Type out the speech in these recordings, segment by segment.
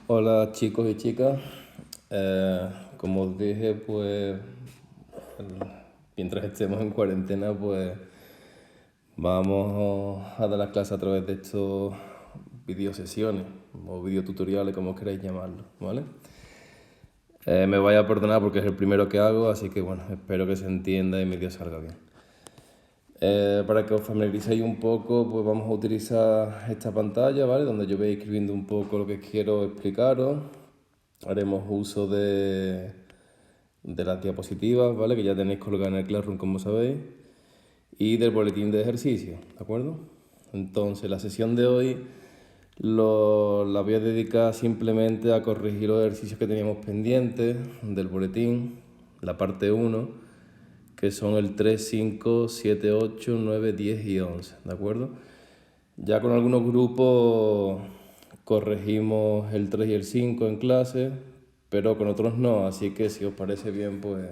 Hola chicos y chicas. Como os dije, pues mientras estemos en cuarentena, pues vamos a dar las clases a través de estos videosesiones o videotutoriales, como queráis llamarlo, ¿vale? Me vaya a perdonar porque es el primero que hago, así que bueno, espero que se entienda y mi vídeo salga bien. Para que os familiaricéis un poco, pues vamos a utilizar esta pantalla, ¿vale? Donde yo voy escribiendo un poco lo que quiero explicaros. Haremos uso de las diapositivas, ¿vale? Que ya tenéis colgadas en el Classroom, como sabéis. Y del boletín de ejercicio, ¿de acuerdo? Entonces, la sesión de hoy la voy a dedicar simplemente a corregir los ejercicios que teníamos pendientes del boletín, la parte uno, que son el 3, 5, 7, 8, 9, 10 y 11, ¿de acuerdo? Ya con algunos grupos corregimos el 3 y el 5 en clase, pero con otros no, así que si os parece bien, pues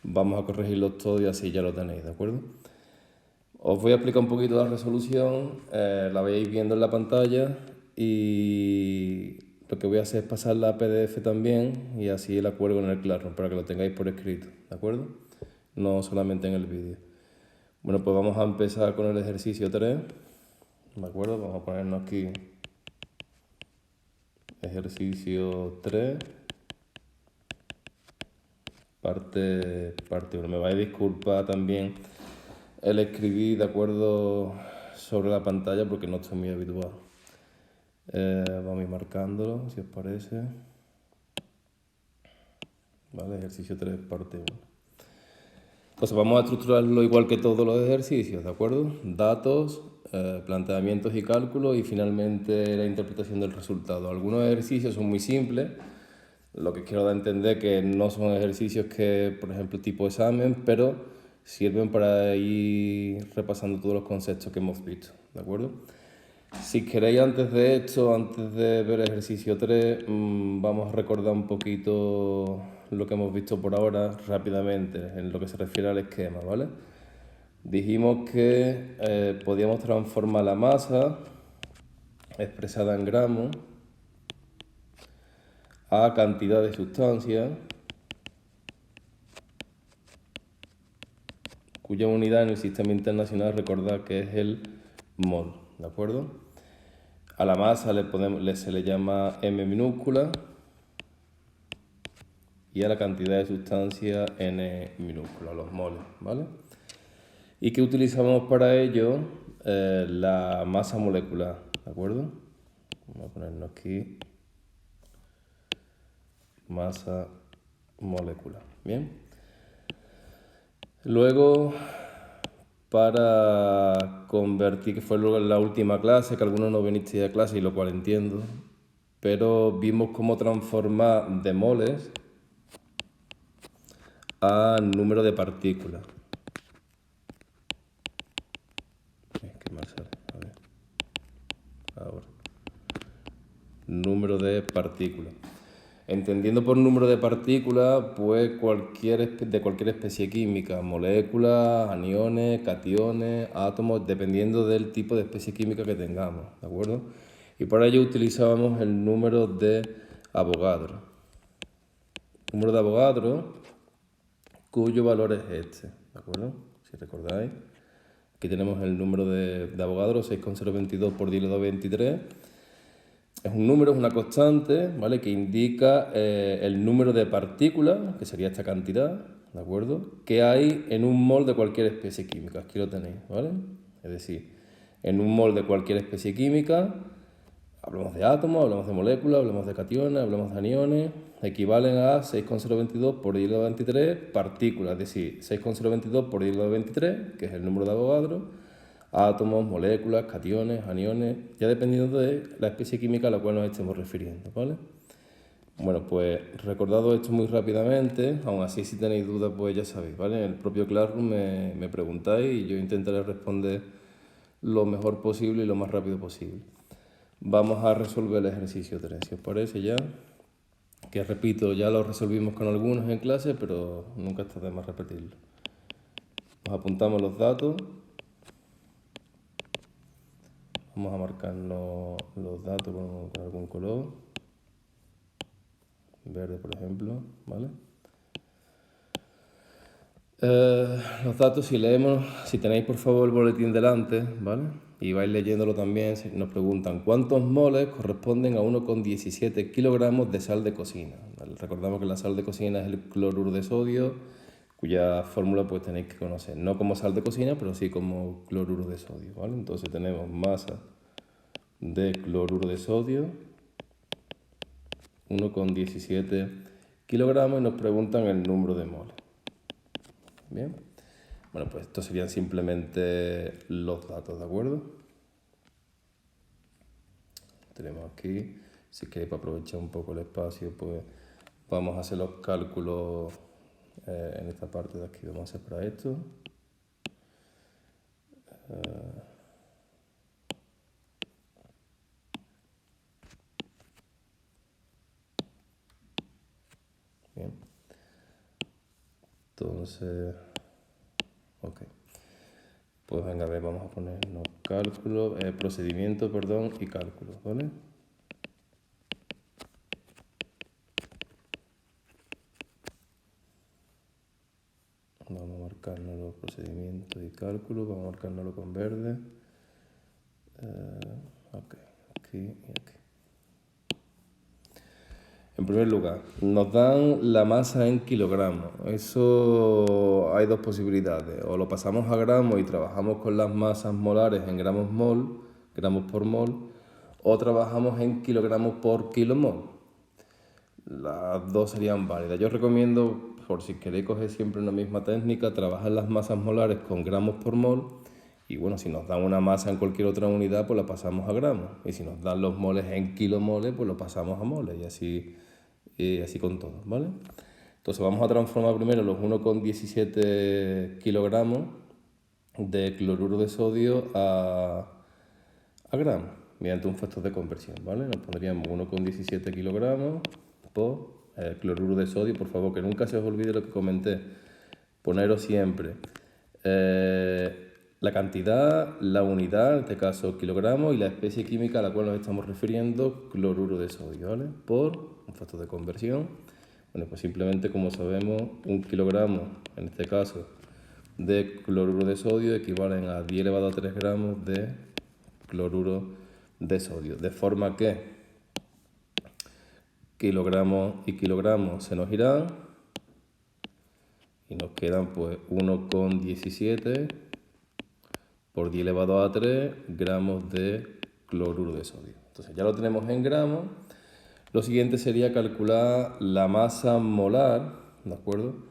vamos a corregirlos todos y así ya lo tenéis, ¿de acuerdo? Os voy a explicar un poquito la resolución, la vais viendo en la pantalla y lo que voy a hacer es pasarla a PDF también y así la cuelgo en el Classroom para que lo tengáis por escrito, ¿de acuerdo? No solamente en el vídeo. Bueno, pues vamos a empezar con el ejercicio 3, ¿de acuerdo? Vamos a ponernos aquí ejercicio 3, parte 1. Me vais a disculpar también el escribir de acuerdo sobre la pantalla porque no estoy muy habituado. Vamos a ir marcándolo, si os parece. Vale, ejercicio 3, parte 1. Entonces vamos a estructurarlo igual que todos los ejercicios, ¿de acuerdo? Datos, planteamientos y cálculos y finalmente la interpretación del resultado. Algunos ejercicios son muy simples, lo que quiero dar a entender que no son ejercicios que, por ejemplo, tipo examen, pero sirven para ir repasando todos los conceptos que hemos visto, ¿de acuerdo? Si queréis, antes de esto, antes de ver el ejercicio 3, vamos a recordar un poquito lo que hemos visto por ahora rápidamente en lo que se refiere al esquema, ¿vale? Dijimos que podíamos transformar la masa expresada en gramos a cantidad de sustancia cuya unidad en el sistema internacional, recordad que es el mol, ¿de acuerdo? A la masa se le llama m minúscula y a la cantidad de sustancia n minúscula, los moles, ¿vale? ¿Y qué utilizamos para ello? La masa molecular, ¿de acuerdo? Vamos a ponernos aquí masa molecular, ¿bien? Luego, para convertir, que fue luego en la última clase, que algunos no venisteis a clase y lo cual entiendo, pero vimos cómo transformar de moles a número de partículas. ¿Qué más sale? A ver. Ahora. Número de partículas. Entendiendo por número de partículas, pues de cualquier especie química, moléculas, aniones, cationes, átomos, dependiendo del tipo de especie química que tengamos, ¿de acuerdo? Y para ello utilizábamos el número de Avogadro. Número de Avogadro, cuyo valor es este, ¿de acuerdo? Si recordáis, aquí tenemos el número de Avogadro, 6,022 por 10 a la 23. Es un número, es una constante, ¿vale? Que indica el número de partículas, que sería esta cantidad, ¿de acuerdo? Que hay en un mol de cualquier especie química. Aquí lo tenéis, ¿vale? Es decir, en un mol de cualquier especie química, hablamos de átomos, hablamos de moléculas, hablamos de cationes, hablamos de aniones, equivalen a 6,022 por 10 a la 23 partículas, es decir, 6,022 por 10 a la 23, que es el número de Avogadro, átomos, moléculas, cationes, aniones, ya dependiendo de la especie química a la cual nos estemos refiriendo, ¿vale? Bueno, pues recordado esto muy rápidamente, aún así si tenéis dudas pues ya sabéis, ¿vale? En el propio Classroom me preguntáis y yo intentaré responder lo mejor posible y lo más rápido posible. Vamos a resolver el ejercicio 3, si os parece ya, que repito, ya lo resolvimos con algunos en clase, pero nunca está de más repetirlo. Nos apuntamos los datos. Vamos a marcarnos los datos con algún color. verde por ejemplo, ¿vale? Los datos, si leemos, si tenéis por favor el boletín delante, ¿vale? Y vais leyéndolo también, nos preguntan ¿cuántos moles corresponden a 1,17 kilogramos de sal de cocina? ¿Vale? Recordamos que la sal de cocina es el cloruro de sodio, cuya fórmula pues tenéis que conocer, no como sal de cocina, pero sí como cloruro de sodio, ¿vale? Entonces tenemos masa de cloruro de sodio, 1,17 kilogramos, y nos preguntan el número de moles. Bien, bueno, pues estos serían simplemente los datos, ¿de acuerdo? Tenemos aquí, si queréis para aprovechar un poco el espacio, pues vamos a hacer los cálculos en esta parte de aquí. Vamos a hacer para esto. Bien. Entonces, ok. Pues venga, a ver, vamos a ponernos cálculos, procedimiento, perdón, y cálculos, ¿vale? Vamos a marcarnos los procedimientos y cálculos, vamos a marcarnoslo con verde. Ok, aquí y aquí. En primer lugar, nos dan la masa en kilogramos. Eso hay dos posibilidades. O lo pasamos a gramos y trabajamos con las masas molares en gramos por mol, o trabajamos en kilogramos por kilomol. Las dos serían válidas. Yo recomiendo, por si queréis coger siempre una misma técnica, trabajar las masas molares con gramos por mol. Y bueno, si nos dan una masa en cualquier otra unidad, pues la pasamos a gramos. Y si nos dan los moles en kilomoles, pues lo pasamos a moles. Y así con todo, ¿vale? Entonces vamos a transformar primero los 1,17 kilogramos de cloruro de sodio a gramos, mediante un factor de conversión, ¿vale? Nos pondríamos 1,17 kilogramos por cloruro de sodio. Por favor, que nunca se os olvide lo que comenté. Poneros siempre la cantidad, la unidad, en este caso kilogramos, y la especie química a la cual nos estamos refiriendo, cloruro de sodio, ¿vale? Por un factor de conversión. Bueno, pues simplemente, como sabemos, 1 kilogramo, en este caso, de cloruro de sodio equivalen a 10 elevado a 3 gramos de cloruro de sodio. De forma que kilogramos y kilogramos se nos irán y nos quedan pues 1,17 por 10 elevado a 3 gramos de cloruro de sodio. Entonces ya lo tenemos en gramos. Lo siguiente sería calcular la masa molar, ¿de acuerdo?,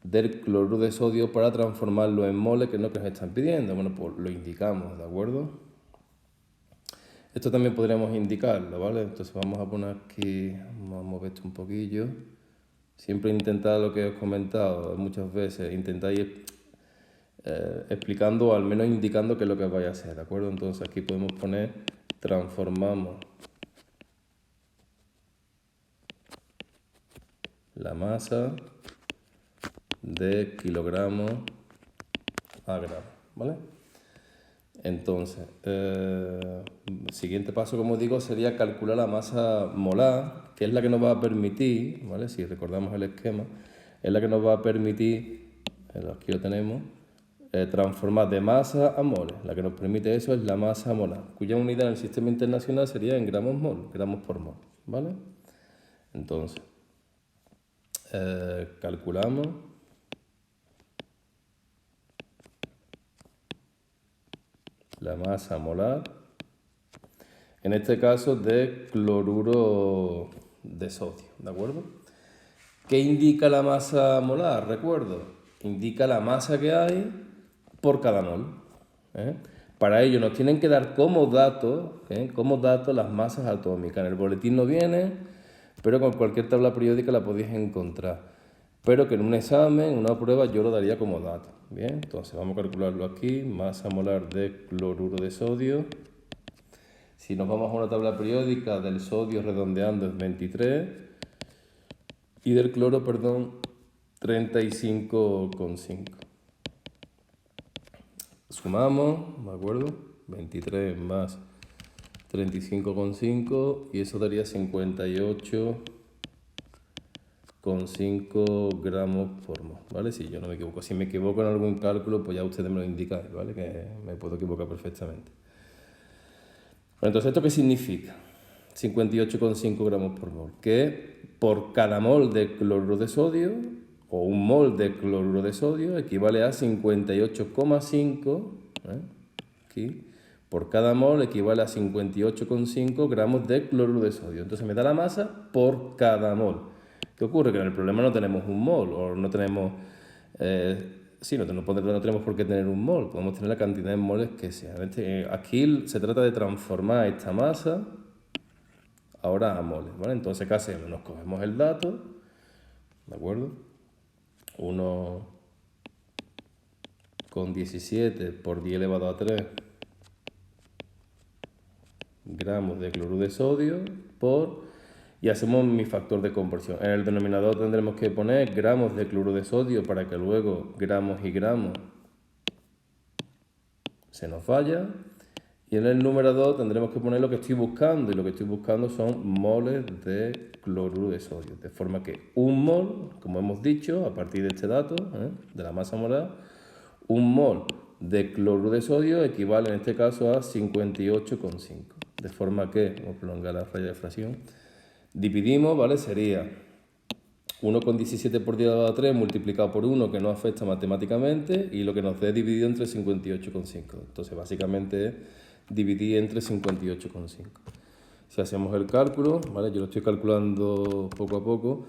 del cloruro de sodio para transformarlo en moles, que es lo que nos están pidiendo. Bueno, pues lo indicamos, ¿de acuerdo? Esto también podríamos indicarlo, ¿vale? Entonces vamos a poner aquí, vamos a mover esto un poquillo. Siempre intentad lo que os he comentado muchas veces, intentáis explicando o al menos indicando qué es lo que vais a hacer, ¿de acuerdo? Entonces aquí podemos poner, transformamos la masa de kilogramos a gramos, ¿vale? Entonces, el siguiente paso, como digo, sería calcular la masa molar, que es la que nos va a permitir, ¿vale?, si recordamos el esquema, es la que nos va a permitir, aquí lo tenemos, transformar de masa a moles. La que nos permite eso es la masa molar, cuya unidad en el sistema internacional sería en gramos mol, gramos por mol, ¿vale? Entonces, calculamos la masa molar, en este caso de cloruro de sodio, ¿de acuerdo? ¿Qué indica la masa molar? Recuerdo, indica la masa que hay por cada mol, ¿eh? Para ello nos tienen que dar como dato las masas atómicas. En el boletín no viene, pero con cualquier tabla periódica la podéis encontrar. Pero que en un examen, en una prueba, yo lo daría como dato. Bien, entonces vamos a calcularlo aquí, masa molar de cloruro de sodio. Si nos vamos a una tabla periódica, del sodio redondeando es 23 y del cloro, perdón, 35,5. Sumamos, ¿de acuerdo? 23 más 35,5 y eso daría 58,5. 2,5 gramos por mol, ¿vale? Si yo no me equivoco. Si me equivoco en algún cálculo, pues ya ustedes me lo indican, ¿vale? Que me puedo equivocar perfectamente. Bueno, entonces, ¿esto qué significa? 58,5 gramos por mol. Que por cada mol de cloruro de sodio, o un mol de cloruro de sodio, equivale a 58,5, aquí, por cada mol equivale a 58,5 gramos de cloruro de sodio. Entonces me da la masa por cada mol. ¿Qué ocurre? Que en el problema no tenemos un mol, o no tenemos... no tenemos por qué tener un mol, podemos tener la cantidad de moles que sea. Aquí se trata de transformar esta masa ahora a moles, ¿vale? Entonces, ¿qué hacemos? Nos cogemos el dato, ¿de acuerdo? 1,17 por 10 elevado a 3 gramos de cloruro de sodio y hacemos mi factor de conversión. En el denominador tendremos que poner gramos de cloruro de sodio para que luego gramos y gramos se nos vaya. Y en el numerador tendremos que poner lo que estoy buscando, y lo que estoy buscando son moles de cloruro de sodio. De forma que un mol, como hemos dicho, a partir de este dato, de la masa molar, un mol de cloruro de sodio equivale en este caso a 58,5. De forma que, vamos a prolongar la raya de fracción, dividimos, ¿vale? Sería 1,17 por 10 elevado a 3 multiplicado por 1, que no afecta matemáticamente, y lo que nos dé dividido entre 58,5. Entonces, básicamente es dividir entre 58,5. Si hacemos el cálculo, ¿vale? Yo lo estoy calculando poco a poco.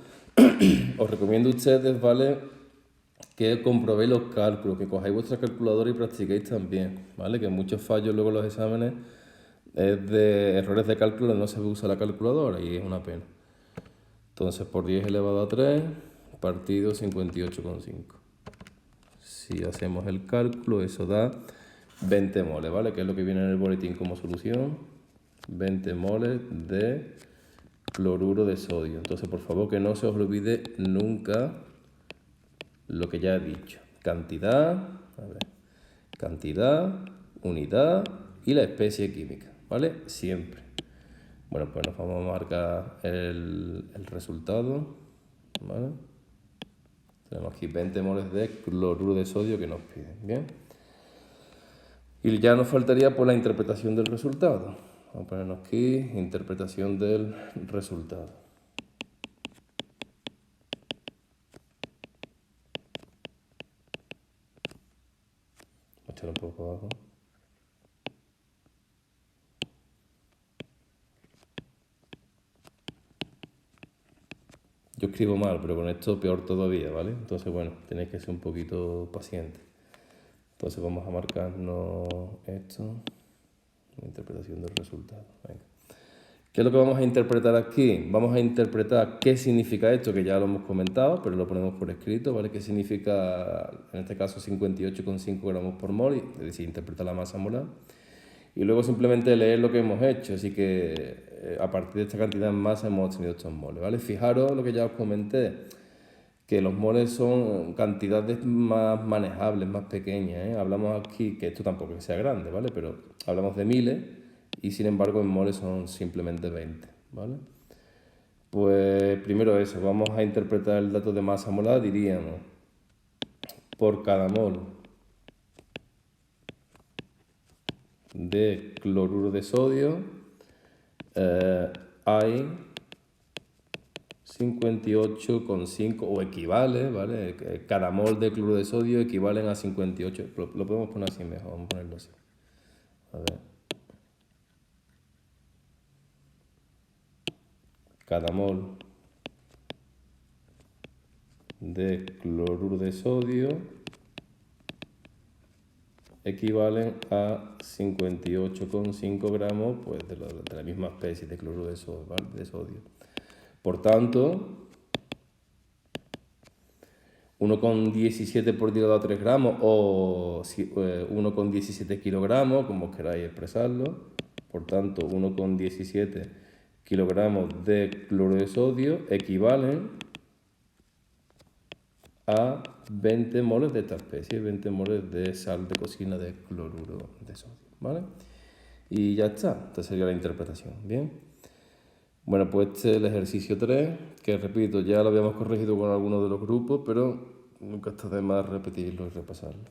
Os recomiendo a ustedes, ¿vale?, que comprobéis los cálculos, que cojáis vuestra calculadora y practiquéis también, ¿vale? Que muchos fallos luego en los exámenes es de errores de cálculo, no se usa la calculadora y es una pena. Entonces, por 10 elevado a 3, partido 58,5. Si hacemos el cálculo, eso da 20 moles, ¿vale? Que es lo que viene en el boletín como solución. 20 moles de cloruro de sodio. Entonces, por favor, que no se os olvide nunca lo que ya he dicho. Cantidad, unidad y la especie química, ¿vale? Siempre. Bueno, pues nos vamos a marcar el resultado, ¿vale? Tenemos aquí 20 moles de cloruro de sodio que nos piden, ¿bien? Y ya nos faltaría por la interpretación del resultado. Vamos a ponernos aquí, interpretación del resultado. Voy a echar un poco abajo. Yo escribo mal, pero con esto peor todavía, ¿vale? Entonces, bueno, tenéis que ser un poquito pacientes. Entonces vamos a marcarnos esto, la interpretación del resultado. Venga. ¿Qué es lo que vamos a interpretar aquí? Vamos a interpretar qué significa esto, que ya lo hemos comentado, pero lo ponemos por escrito, ¿vale? ¿Qué significa, en este caso, 58,5 gramos por mol? Es decir, interpretar la masa molar. Y luego simplemente leer lo que hemos hecho, así que a partir de esta cantidad en masa hemos obtenido estos moles, ¿vale? Fijaros lo que ya os comenté, que los moles son cantidades más manejables, más pequeñas, ¿eh? Hablamos aquí, que esto tampoco es que sea grande, ¿vale? Pero hablamos de miles y sin embargo en moles son simplemente 20, ¿vale? Pues primero eso, vamos a interpretar el dato de masa molar, diríamos, por cada mol de cloruro de sodio hay 58,5 o equivale, ¿vale? Cada mol de cloruro de sodio equivalen a 58. Lo podemos poner así mejor, vamos a ponerlo así. A ver. Cada mol de cloruro de sodio equivalen a 58,5 gramos pues, de la misma especie de cloruro de sodio, ¿vale? De sodio. Por tanto, 1,17 por 10 a 3 gramos o 1,17 kilogramos, como queráis expresarlo. Por tanto, 1,17 kilogramos de cloruro de sodio equivalen a 20 moles de esta especie, 20 moles de sal de cocina de cloruro de sodio, ¿vale? Y ya está, esta sería la interpretación, ¿bien? Bueno, pues este es el ejercicio 3, que repito, ya lo habíamos corregido con algunos de los grupos, pero nunca está de más repetirlo y repasarlo.